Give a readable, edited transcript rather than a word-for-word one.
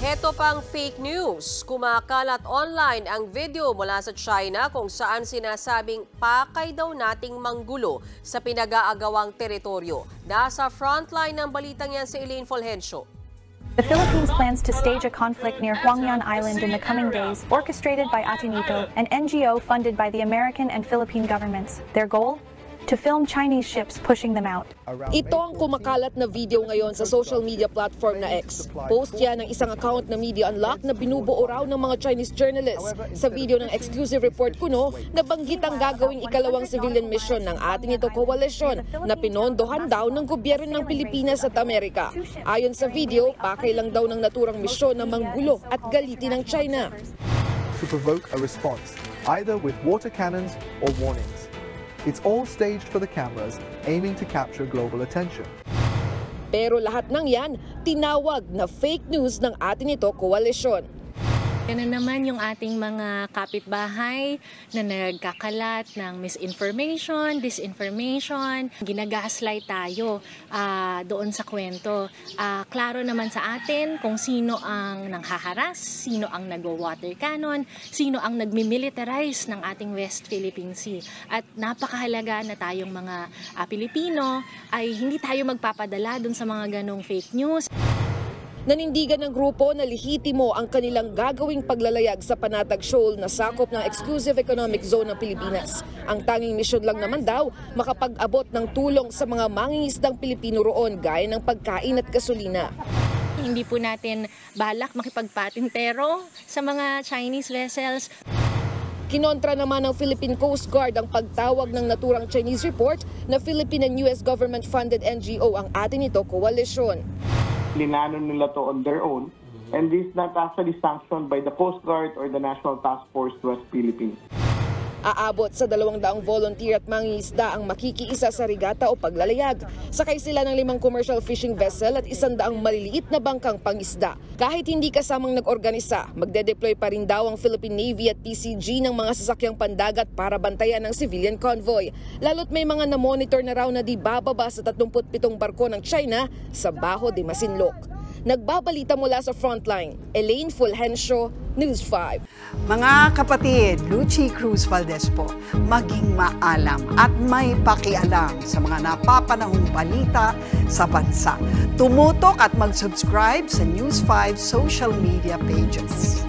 Heto pang fake news. Kumakalat online ang video mula sa China kung saan sinasabing pakay daw nating manggulo sa pinag-aagawang teritoryo. Nasa frontline ng balitang yan si Elaine Fulgencio. The Philippines plans to stage a conflict near Huangyan Island in the coming days, orchestrated by Atenito, an NGO funded by the American and Philippine governments. Their goal? To film Chinese ships pushing them out. Ito ang kumakalat na video ngayon sa social media platform na X. Post yan ng isang account na Media Unlock na binubuo raw ng mga Chinese journalists. Sa video ng exclusive report kuno, nabanggit ang gagawing ikalawang civilian mission ng Atenito Coalition na pinondohan daw ng gobyerno ng Pilipinas at Amerika. Ayon sa video, pakay lang daw ng naturang misyon na manggulo at galitin ng China. To provoke a response, either with water cannons or warnings. It's all staged for the cameras, aiming to capture global attention. Pero lahat ng yan, tinawag na fake news ng Atenito Coalition. Yan na naman yung ating mga kapitbahay na nagkakalat ng misinformation, disinformation. Ginagaslight tayo doon sa kwento. Klaro naman sa atin kung sino ang nanghaharas, sino ang nagwa-water cannon, sino ang nagmimilitarize ng ating West Philippine Sea. At napakahalaga na tayong mga Pilipino ay hindi tayo magpapadala doon sa mga ganong fake news. Nanindigan ng grupo na lehitimo ang kanilang gagawing paglalayag sa Panatag Shoal na sakop ng Exclusive Economic Zone ng Pilipinas. Ang tanging misyon lang naman daw, makapag-abot ng tulong sa mga mangingisdang Pilipino roon gaya ng pagkain at gasolina. Hindi po natin balak makipagpatintero sa mga Chinese vessels. Kinontra naman ng Philippine Coast Guard ang pagtawag ng naturang Chinese report na Philippine and US government-funded NGO ang Atenito Coalition. Linano nila to on their own, and this is not actually sanctioned by the Coast Guard or the National Task Force West Philippines. Aabot sa 200 volunteer at mangingisda ang makikiisa sa regata o paglalayag. Sakay sila ng 5 commercial fishing vessel at 100 maliliit na bangkang pangisda. Kahit hindi kasamang nag-organisa, magde-deploy pa rin daw ang Philippine Navy at PCG ng mga sasakyang pandagat para bantayan ang civilian convoy. Lalo't may mga na-monitor na raw na di bababa sa 37 barko ng China sa Baho de Masinloc. Nagbabalita mula sa frontline, Elaine Fulgencio, News 5. Mga kapatid, Lucy Cruz Valdez po, maging maalam at may pakialam sa mga napapanahong balita sa bansa. Tumutok at mag-subscribe sa News 5 social media pages.